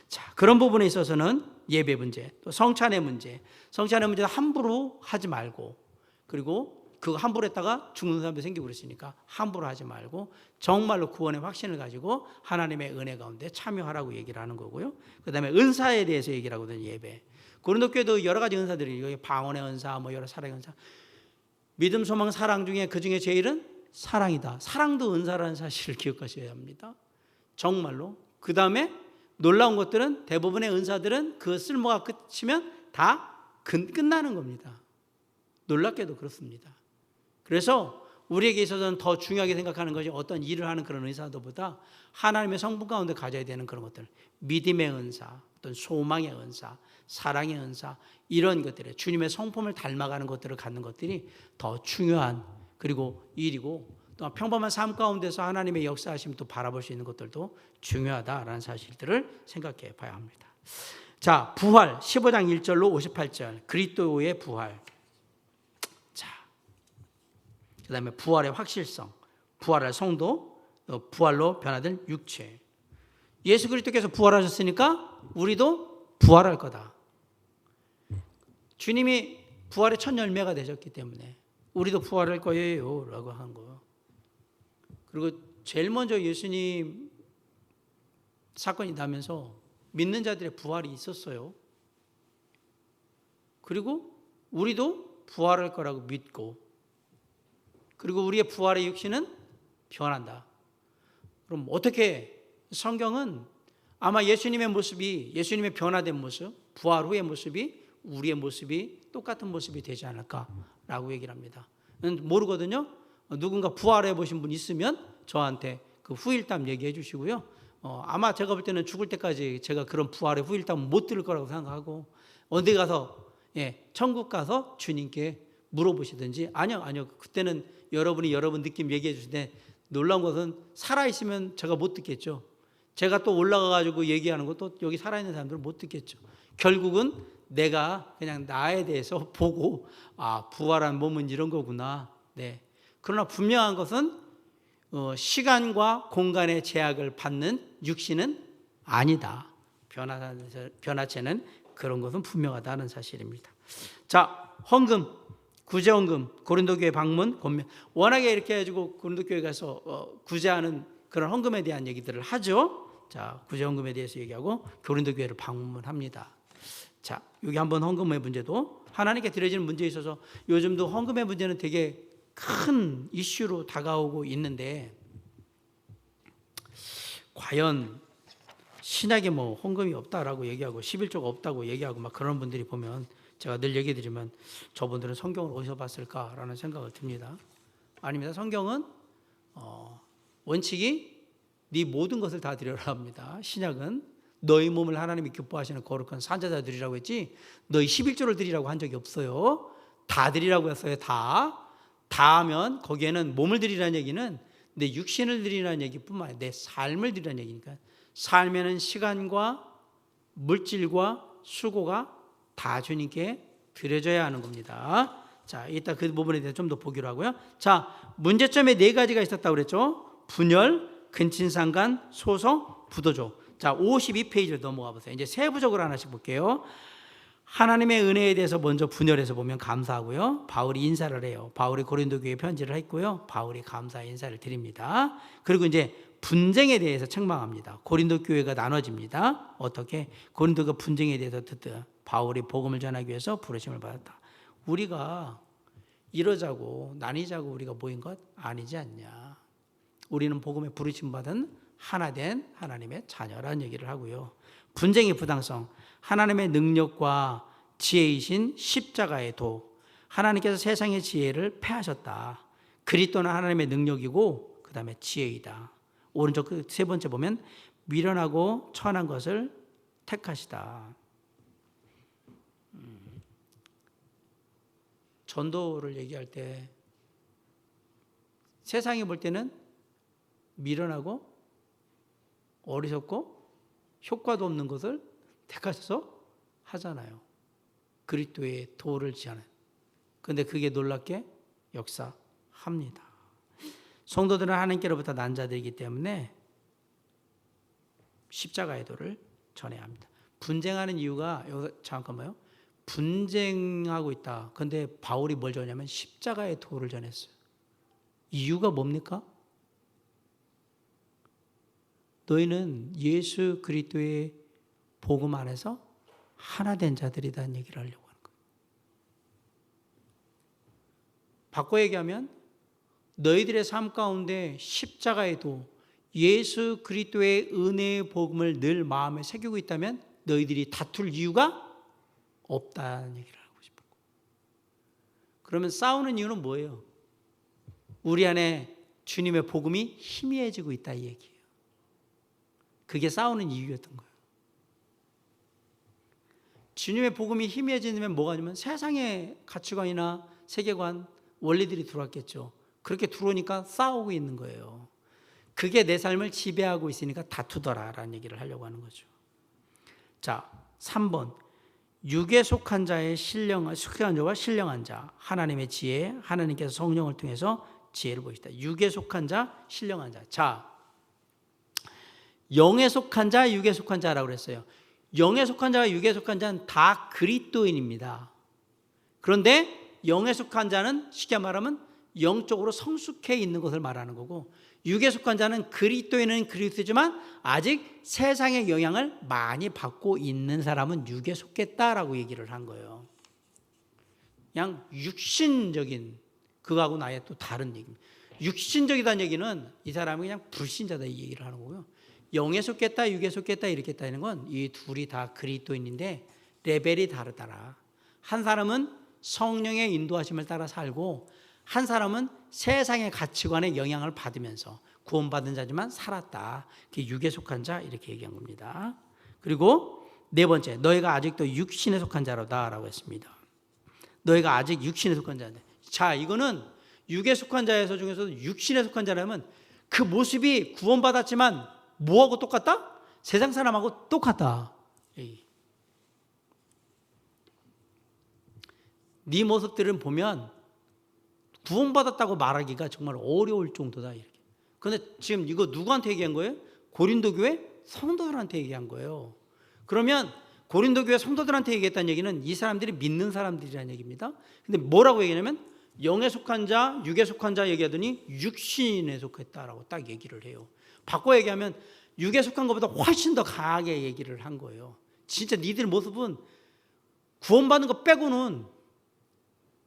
S1: 자, 그런 부분에 있어서는 예배 문제, 또 성찬의 문제, 성찬의 문제도 함부로 하지 말고 그리고 그 함부로 했다가 죽는 사람도 생기고 그랬으니까 함부로 하지 말고 정말로 구원의 확신을 가지고 하나님의 은혜 가운데 참여하라고 얘기를 하는 거고요. 그 다음에 은사에 대해서 얘기를 하거든요. 예배. 고린도 교회도 여러 가지 은사들이 여기 방언의 은사, 여러 사랑의 은사. 믿음, 소망, 사랑 중에 그 중에 제일은 사랑이다. 사랑도 은사라는 사실을 기억하셔야 합니다. 정말로. 그 다음에 놀라운 것들은 대부분의 은사들은 그 쓸모가 끝이면 다 끝나는 겁니다. 놀랍게도 그렇습니다. 그래서 우리에게 있어서는 더 중요하게 생각하는 것이 어떤 일을 하는 그런 은사도보다 하나님의 성품 가운데 가져야 되는 그런 것들, 믿음의 은사, 어떤 소망의 은사, 사랑의 은사, 이런 것들에 주님의 성품을 닮아가는 것들을 갖는 것들이 더 중요한 그리고 일이고 또 평범한 삶 가운데서 하나님의 역사하심도 바라볼 수 있는 것들도 중요하다라는 사실들을 생각해 봐야 합니다. 자, 부활 15장 1절로 58절 그리스도의 부활. 자, 그 다음에 부활의 확실성, 부활할 성도, 부활로 변화된 육체. 예수 그리스도께서 부활하셨으니까 우리도 부활할 거다. 주님이 부활의 첫 열매가 되셨기 때문에 우리도 부활할 거예요 라고 한 거예요. 그리고 제일 먼저 예수님 사건이 나면서 믿는 자들의 부활이 있었어요. 그리고 우리도 부활할 거라고 믿고, 그리고 우리의 부활의 육신은 변한다. 그럼 어떻게, 성경은 아마 예수님의 모습이, 예수님의 변화된 모습, 부활 후의 모습이 우리의 모습이 똑같은 모습이 되지 않을까라고 얘기를 합니다. 모르거든요. 누군가 부활해 보신 분 있으면 저한테 그 후일담 얘기해 주시고요. 아마 제가 볼 때는 죽을 때까지 제가 그런 부활의 후일담 못 들을 거라고 생각하고, 어디 가서 천국 가서 주님께 물어보시든지, 아니요 그때는 여러분이 여러분 느낌 얘기해 주시는데, 놀라운 것은 살아있으면 제가 못 듣겠죠. 제가 또 올라가 가지고 얘기하는 것도 여기 살아있는 사람들은 못 듣겠죠. 결국은 내가 그냥 나에 대해서 보고, 부활한 몸은 이런 거구나. 네. 그러나 분명한 것은 시간과 공간의 제약을 받는 육신은 아니다. 변화체는 그런 것은 분명하다는 사실입니다. 자, 헌금, 구제헌금, 고린도교회 방문, 권면. 워낙에 이렇게 해가지고 고린도교회 가서 구제하는 그런 헌금에 대한 얘기들을 하죠. 자, 구제헌금에 대해서 얘기하고 고린도교회를 방문합니다. 자, 여기 한번 헌금의 문제도 하나님께 드려지는 문제에 있어서 요즘도 헌금의 문제는 되게 큰 이슈로 다가오고 있는데, 과연 신약에 뭐 헌금이 없다라고 얘기하고 11조가 없다고 얘기하고 막 그런 분들이 보면, 제가 늘 얘기 드리면 저분들은 성경을 어디서 봤을까라는 생각을 듭니다. 아닙니다. 성경은 원칙이 네 모든 것을 다 드려라 합니다. 신약은 너희 몸을 하나님이 기뻐하시는 거룩한 산자자 드리라고 했지, 너희 11조를 드리라고 한 적이 없어요. 다 드리라고 했어요. 다 하면 거기에는 몸을 드리라는 얘기는 내 육신을 드리라는 얘기뿐만 아니라 내 삶을 드리라는 얘기니까, 삶에는 시간과 물질과 수고가 다 주님께 드려져야 하는 겁니다. 자, 이따 그 부분에 대해서 좀 더 보기로 하고요. 자, 문제점에 4가지가 있었다고 그랬죠. 분열, 근친상간, 소송, 부도죠. 자, 52페이지로 넘어가 보세요. 이제 세부적으로 하나씩 볼게요. 하나님의 은혜에 대해서 먼저 분열해서 보면 감사하고요. 바울이 인사를 해요. 바울이 고린도 교회에 편지를 했고요. 바울이 감사 인사를 드립니다. 그리고 이제 분쟁에 대해서 책망합니다. 고린도 교회가 나눠집니다. 어떻게? 고린도가 분쟁에 대해서 듣다. 바울이 복음을 전하기 위해서 부르심을 받았다. 우리가 이러자고 나뉘자고 우리가 모인 것 아니지 않냐. 우리는 복음에 부르심 받은 하나된 하나님의 자녀라는 얘기를 하고요. 분쟁의 부당성, 하나님의 능력과 지혜이신 십자가의 도, 하나님께서 세상의 지혜를 패하셨다. 그리스도는 하나님의 능력이고 그 다음에 지혜이다. 오른쪽 그 세 번째 보면 미련하고 천한 것을 택하시다. 전도를 얘기할 때 세상이 볼 때는 미련하고 어리석고 효과도 없는 것을 택하셔서 하잖아요. 그리스도의 도를 지하는. 그런데 그게 놀랍게 역사합니다. 성도들은 하나님께로부터 난 자들이기 때문에 십자가의 도를 전해야 합니다. 분쟁하는 이유가, 여기서 잠깐만요. 분쟁하고 있다. 그런데 바울이 뭘 전하냐면 십자가의 도를 전했어요. 이유가 뭡니까? 너희는 예수 그리스도의 복음 안에서 하나 된 자들이라는 얘기를 하려고 하는 거예요. 바꿔 얘기하면 너희들의 삶 가운데 십자가의 도, 예수 그리스도의 은혜의 복음을 늘 마음에 새기고 있다면 너희들이 다툴 이유가 없다는 얘기를 하고 싶은 거예요. 그러면 싸우는 이유는 뭐예요? 우리 안에 주님의 복음이 희미해지고 있다 이 얘기예요. 그게 싸우는 이유였던 거예요. 주님의 복음이 희미해지면 뭐가 되냐면 세상의 가치관이나 세계관, 원리들이 들어왔겠죠. 그렇게 들어오니까 싸우고 있는 거예요. 그게 내 삶을 지배하고 있으니까 다투더라라는 얘기를 하려고 하는 거죠. 자, 3번. 육에 속한 자의 속한 자와 신령한 자, 하나님의 지혜, 하나님께서 성령을 통해서 지혜를 보이시다. 육에 속한 자, 신령한 자. 자, 영에 속한 자, 육에 속한 자라고 그랬어요. 영에 속한 자와 육에 속한 자는 다 그리스도인입니다. 그런데 영에 속한 자는 쉽게 말하면 영적으로 성숙해 있는 것을 말하는 거고, 육에 속한 자는 그리스도인은 그리스도지만 아직 세상의 영향을 많이 받고 있는 사람은 육에 속했다라고 얘기를 한 거예요. 그냥 육신적인 그거하고 나의 또 다른 얘기입니다. 육신적이다는 얘기는 이 사람이 그냥 불신자다 이 얘기를 하는 거고요. 영에 속했다, 육에 속했다 이렇게 했다는 건 이 둘이 다 그리스도인인데 레벨이 다르더라. 한 사람은 성령의 인도하심을 따라 살고 한 사람은 세상의 가치관의 영향을 받으면서 구원받은 자지만 살았다. 그게 육에 속한 자 이렇게 얘기한 겁니다. 그리고 네 번째, 너희가 아직도 육신에 속한 자로다라고 했습니다. 너희가 아직 육신에 속한 자인데, 자 이거는 육에 속한 자에서 중에서도 육신에 속한 자라면 그 모습이 구원받았지만 뭐하고 똑같다? 세상 사람하고 똑같다. 네 모습들은 보면 구원받았다고 말하기가 정말 어려울 정도다. 이렇게. 그런데 지금 이거 누구한테 얘기한 거예요? 고린도 교회 성도들한테 얘기한 거예요. 그러면 고린도 교회 성도들한테 얘기했다는 얘기는 이 사람들이 믿는 사람들이라는 얘기입니다. 근데 뭐라고 얘기하냐면 영에 속한 자, 육에 속한 자 얘기하더니 육신에 속했다라고 딱 얘기를 해요. 바꿔 얘기하면 육에 속한 것보다 훨씬 더 강하게 얘기를 한 거예요. 진짜 니들 모습은 구원받는 거 빼고는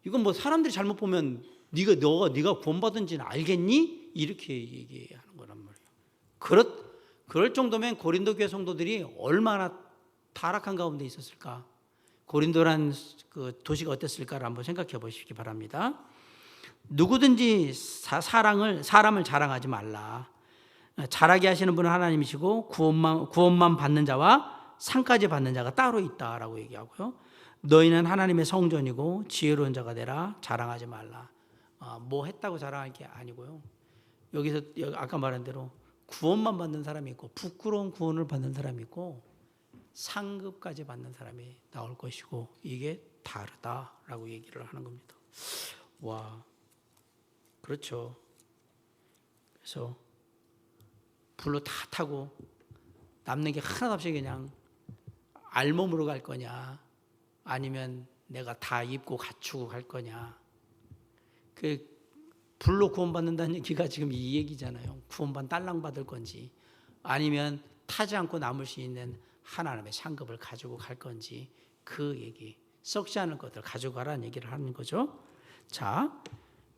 S1: 이건 뭐 사람들이 잘못 보면 네가 구원받은지는 알겠니? 이렇게 얘기하는 거란 말이에요. 그럴 정도면 고린도 교회 성도들이 얼마나 타락한 가운데 있었을까? 고린도란 그 도시가 어땠을까를 한번 생각해 보시기 바랍니다. 누구든지 사람을 자랑하지 말라. 자라게 하시는 분은 하나님이시고 구원만 받는 자와 상까지 받는 자가 따로 있다라고 얘기하고요. 너희는 하나님의 성전이고 지혜로운 자가 되라. 자랑하지 말라. 뭐 했다고 자랑할 게 아니고요. 여기서 아까 말한 대로 구원만 받는 사람이 있고 부끄러운 구원을 받는 사람이 있고 상급까지 받는 사람이 나올 것이고 이게 다르다라고 얘기를 하는 겁니다. 와, 그렇죠. 그래서 불로 다 타고 남는 게 하나도 없이 그냥 알몸으로 갈 거냐 아니면 내가 다 입고 갖추고 갈 거냐. 그 불로 구원받는다는 얘기가 지금 이 얘기잖아요. 구원받은 딸랑 받을 건지 아니면 타지 않고 남을 수 있는 하나님의 상급을 가지고 갈 건지 그 얘기, 썩지 않을 것들 가지고 가라는 얘기를 하는 거죠. 자,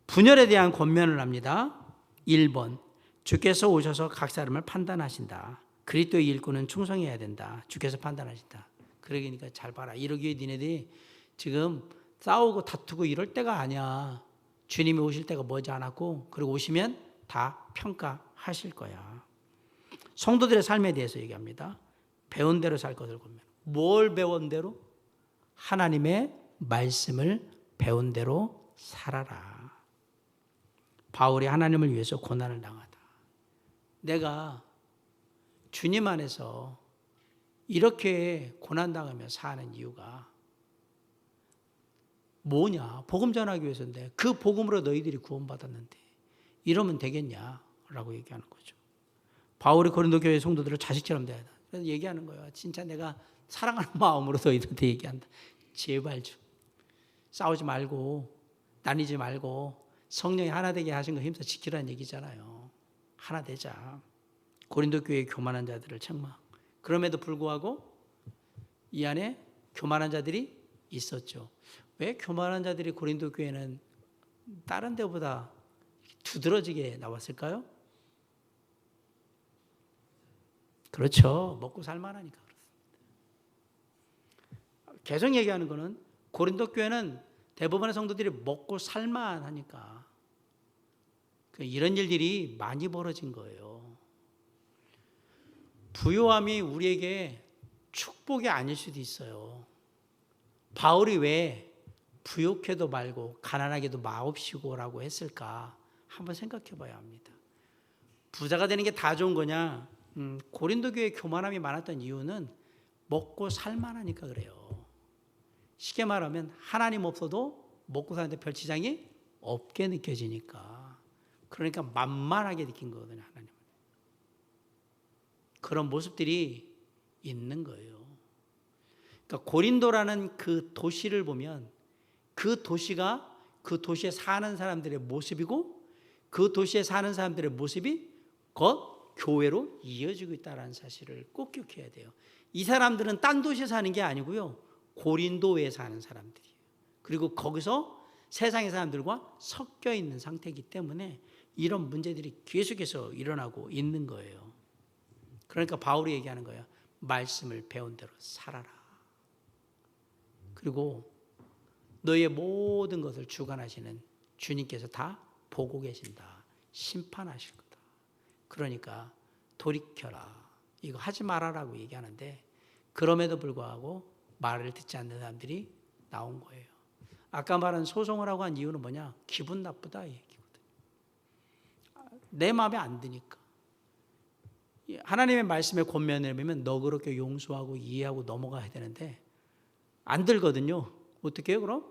S1: 분열에 대한 권면을 합니다. 1번, 주께서 오셔서 각 사람을 판단하신다. 그리스도의 일꾼은 충성해야 된다. 주께서 판단하신다. 그러니까 잘 봐라. 이러기에 니네들이 지금 싸우고 다투고 이럴 때가 아니야. 주님이 오실 때가 머지 않았고 그리고 오시면 다 평가하실 거야. 성도들의 삶에 대해서 얘기합니다. 배운 대로 살 것을 보면 뭘 배운 대로? 하나님의 말씀을 배운 대로 살아라. 바울이 하나님을 위해서 고난을 당하다. 내가 주님 안에서 이렇게 고난당하며 사는 이유가 뭐냐? 복음 전하기 위해서인데 그 복음으로 너희들이 구원받았는데 이러면 되겠냐라고 얘기하는 거죠. 바울이 고린도 교회 성도들을 자식처럼 대하다. 그래서 얘기하는 거예요. 진짜 내가 사랑하는 마음으로 너희들한테 얘기한다. 제발 좀 싸우지 말고 나뉘지 말고 성령이 하나 되게 하신 거 힘써 지키라는 얘기잖아요. 하나 되자. 고린도 교회의 교만한 자들을 책망. 그럼에도 불구하고 이 안에 교만한 자들이 있었죠. 왜 교만한 자들이 고린도 교회는 다른 데보다 두드러지게 나왔을까요? 그렇죠. 먹고 살만하니까 그렇습니다. 계속 얘기하는 거는 고린도 교회는 대부분의 성도들이 먹고 살만하니까 이런 일들이 많이 벌어진 거예요. 부요함이 우리에게 축복이 아닐 수도 있어요. 바울이 왜 부욕해도 말고 가난하게도 마옵시고라고 했을까 한번 생각해 봐야 합니다. 부자가 되는 게 다 좋은 거냐? 고린도 교회에 교만함이 많았던 이유는 먹고 살만하니까 그래요. 쉽게 말하면 하나님 없어도 먹고 사는데 별 지장이 없게 느껴지니까. 그러니까 만만하게 느낀 거거든요. 하나님은. 그런 모습들이 있는 거예요. 그러니까 고린도라는 그 도시를 보면 그 도시가 그 도시에 사는 사람들의 모습이고 그 도시에 사는 사람들의 모습이 곧 교회로 이어지고 있다는 사실을 꼭 기억해야 돼요. 이 사람들은 딴 도시에 사는 게 아니고요. 고린도에 사는 사람들이에요. 그리고 거기서 세상의 사람들과 섞여 있는 상태이기 때문에 이런 문제들이 계속해서 일어나고 있는 거예요. 그러니까 바울이 얘기하는 거예요. 말씀을 배운 대로 살아라. 그리고 너의 모든 것을 주관하시는 주님께서 다 보고 계신다. 심판하실 거다. 그러니까 돌이켜라. 이거 하지 말아라고 얘기하는데 그럼에도 불구하고 말을 듣지 않는 사람들이 나온 거예요. 아까 말한 소송을 하고 한 이유는 뭐냐? 기분 나쁘다 이 얘기거든요. 내 마음에 안 드니까. 하나님의 말씀의 권면을 보면 너그럽게 용서하고 이해하고 넘어가야 되는데 안 들거든요. 어떻게 해요 그럼?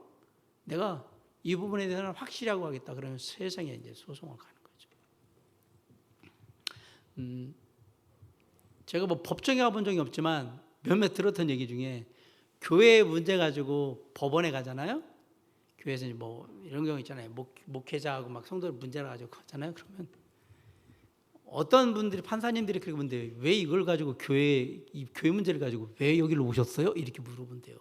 S1: 내가 이 부분에 대해서는 확실히 하고 하겠다. 그러면 세상에 이제 소송을 가는 거죠. 제가 뭐 법정에 가본 적이 없지만 몇몇 들었던 얘기 중에 교회 문제 가지고 법원에 가잖아요. 교회에서 뭐 이런 경우 있잖아요. 목회자하고 막 성도들 문제를 가지고 가잖아요. 그러면 어떤 분들이 판사님들이 그렇게 본대요. 왜 이걸 가지고 교회 문제를 가지고 왜 여기를 오셨어요? 이렇게 물어본대요.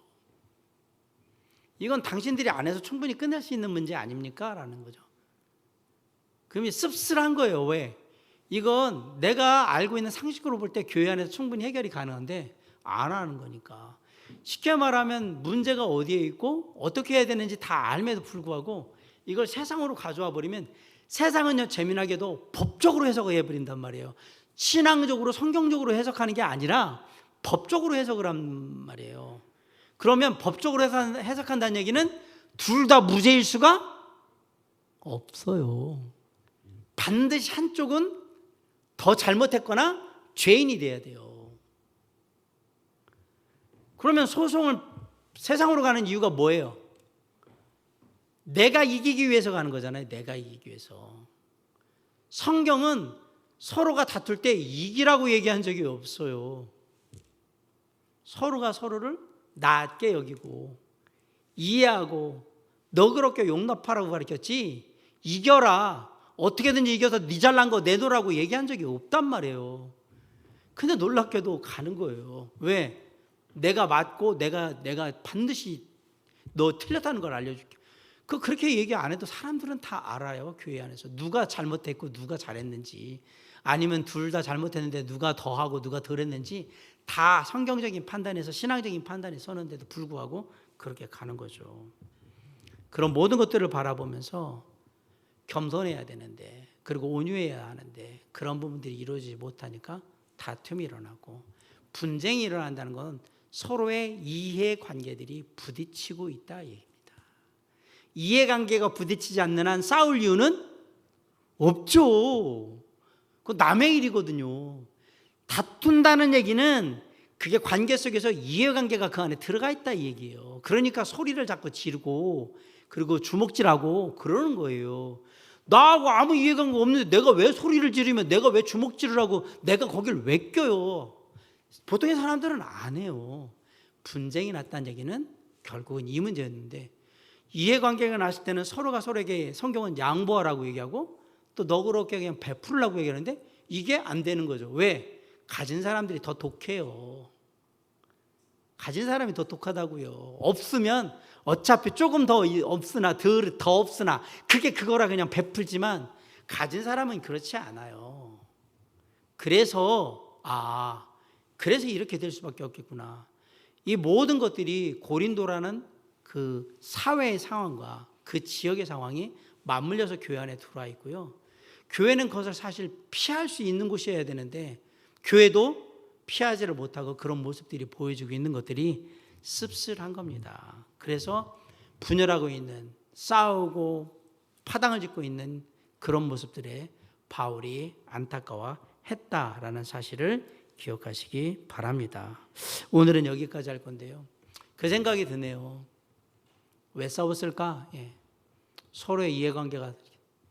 S1: 이건 당신들이 안에서 충분히 끝낼 수 있는 문제 아닙니까? 라는 거죠. 그러면 씁쓸한 거예요. 왜? 이건 내가 알고 있는 상식으로 볼 때 교회 안에서 충분히 해결이 가능한데 안 하는 거니까. 쉽게 말하면 문제가 어디에 있고 어떻게 해야 되는지 다 알면도 불구하고 이걸 세상으로 가져와 버리면 세상은요 재미나게도 법적으로 해석을 해버린단 말이에요. 신앙적으로 성경적으로 해석하는 게 아니라 법적으로 해석을 한 말이에요. 그러면 법적으로 해석한다는 얘기는 둘 다 무죄일 수가 없어요. 반드시 한쪽은 더 잘못했거나 죄인이 돼야 돼요. 그러면 소송을 세상으로 가는 이유가 뭐예요? 내가 이기기 위해서 가는 거잖아요. 내가 이기기 위해서. 성경은 서로가 다툴 때 이기라고 얘기한 적이 없어요. 서로가 서로를 낮게 여기고 이해하고 너그럽게 용납하라고 가르쳤지 이겨라. 어떻게든지 이겨서 네 잘난 거 내놓으라고 얘기한 적이 없단 말이에요. 근데 놀랍게도 가는 거예요. 왜? 내가 맞고 내가 반드시 너 틀렸다는 걸 알려줄게. 그렇게 얘기 안 해도 사람들은 다 알아요. 교회 안에서 누가 잘못했고 누가 잘했는지, 아니면 둘 다 잘못했는데 누가 더 하고 누가 덜 했는지 다 성경적인 판단에서 신앙적인 판단이 서는데도 불구하고 그렇게 가는 거죠. 그런 모든 것들을 바라보면서 겸손해야 되는데, 그리고 온유해야 하는데 그런 부분들이 이루어지지 못하니까 다툼이 일어나고 분쟁이 일어난다는 건 서로의 이해관계들이 부딪히고 있다 얘기입니다. 이해관계가 부딪히지 않는 한 싸울 이유는 없죠. 그건 남의 일이거든요. 다툰다는 얘기는 그게 관계 속에서 이해관계가 그 안에 들어가 있다 이 얘기예요. 그러니까 소리를 자꾸 지르고 그리고 주먹질하고 그러는 거예요. 나하고 아무 이해관계 없는데 내가 왜 소리를 지르면, 내가 왜 주먹질을 하고 내가 거길 왜 껴요? 보통의 사람들은 안 해요. 분쟁이 났다는 얘기는 결국은 이 문제였는데, 이해관계가 났을 때는 서로가 서로에게 성경은 양보하라고 얘기하고 또 너그럽게 그냥 베풀으라고 얘기하는데 이게 안 되는 거죠. 왜? 가진 사람들이 더 독해요. 가진 사람이 더 독하다고요. 없으면 어차피 조금 더 없으나 더 없으나 그게 그거라 그냥 베풀지만 가진 사람은 그렇지 않아요. 그래서 이렇게 될 수밖에 없겠구나. 이 모든 것들이 고린도라는 그 사회의 상황과 그 지역의 상황이 맞물려서 교회 안에 들어와 있고요. 교회는 그것을 사실 피할 수 있는 곳이어야 되는데 교회도 피하지를 못하고 그런 모습들이 보여지고 있는 것들이 씁쓸한 겁니다. 그래서 분열하고 있는, 싸우고 파당을 짓고 있는 그런 모습들에 바울이 안타까워했다라는 사실을 기억하시기 바랍니다. 오늘은 여기까지 할 건데요. 그 생각이 드네요. 왜 싸웠을까? 서로의 이해관계가,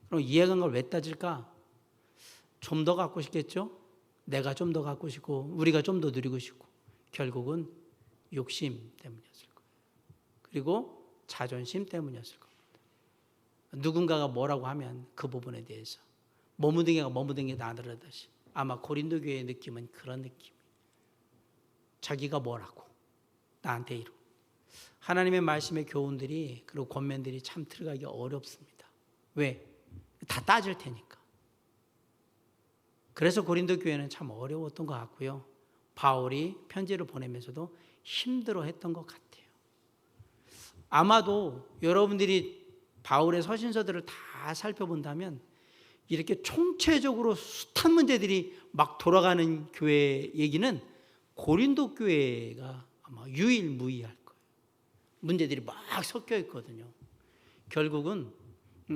S1: 그럼 이해관계를 왜 따질까? 좀 더 갖고 싶겠죠? 내가 좀 더 갖고 싶고 우리가 좀 더 누리고 싶고 결국은 욕심 때문이었을 거예요. 그리고 자존심 때문이었을 겁니다. 누군가가 뭐라고 하면 그 부분에 대해서 머무댕이가 머무댕이 나누듯이 아마 고린도 교회의 느낌은 그런 느낌. 자기가 뭐라고 나한테 이러고. 하나님의 말씀의 교훈들이 그리고 권면들이 참 들어가기 어렵습니다. 왜? 다 따질 테니까. 그래서 고린도 교회는 참 어려웠던 것 같고요. 바울이 편지를 보내면서도 힘들어했던 것 같아요. 아마도 여러분들이 바울의 서신서들을 다 살펴본다면 이렇게 총체적으로 숱한 문제들이 막 돌아가는 교회 얘기는 고린도 교회가 아마 유일무이할 거예요. 문제들이 막 섞여 있거든요. 결국은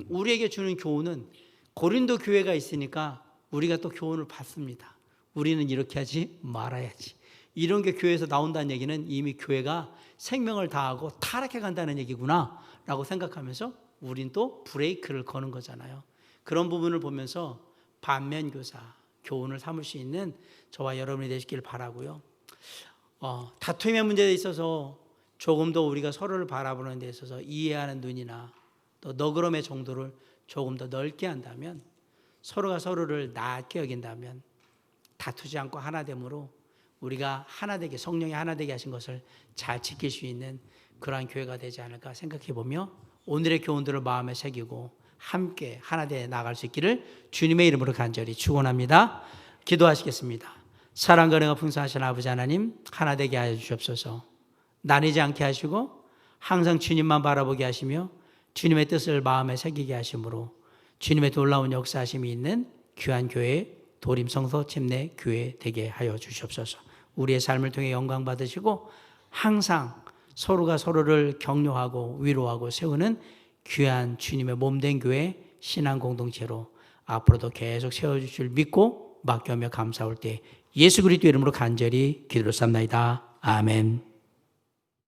S1: 우리에게 주는 교훈은 고린도 교회가 있으니까 우리가 또 교훈을 받습니다. 우리는 이렇게 하지 말아야지. 이런 게 교회에서 나온다는 얘기는 이미 교회가 생명을 다하고 타락해 간다는 얘기구나 라고 생각하면서 우린 또 브레이크를 거는 거잖아요. 그런 부분을 보면서 반면교사, 교훈을 삼을 수 있는 저와 여러분이 되시길 바라고요. 다툼의 문제에 있어서 조금 더 우리가 서로를 바라보는 데 있어서 이해하는 눈이나 또 너그러움의 정도를 조금 더 넓게 한다면, 서로가 서로를 낮게 여긴다면 다투지 않고 하나됨으로 우리가 하나되게, 성령이 하나되게 하신 것을 잘 지킬 수 있는 그러한 교회가 되지 않을까 생각해 보며 오늘의 교훈들을 마음에 새기고 함께 하나되어 나아갈 수 있기를 주님의 이름으로 간절히 축원합니다. 기도하시겠습니다. 사랑과 은혜가 풍성하신 아버지 하나님, 하나되게 하여 주옵소서. 나뉘지 않게 하시고 항상 주님만 바라보게 하시며 주님의 뜻을 마음에 새기게 하심으로 주님의 놀라운 역사하심이 있는 귀한 교회, 도림 성서 침례 교회 되게 하여 주시옵소서. 우리의 삶을 통해 영광 받으시고 항상 서로가 서로를 격려하고 위로하고 세우는 귀한 주님의 몸된 교회, 신앙 공동체로 앞으로도 계속 세워주실 줄 믿고 맡겨며 감사할 때 예수 그리스도 이름으로 간절히 기도를 삼나이다. 아멘.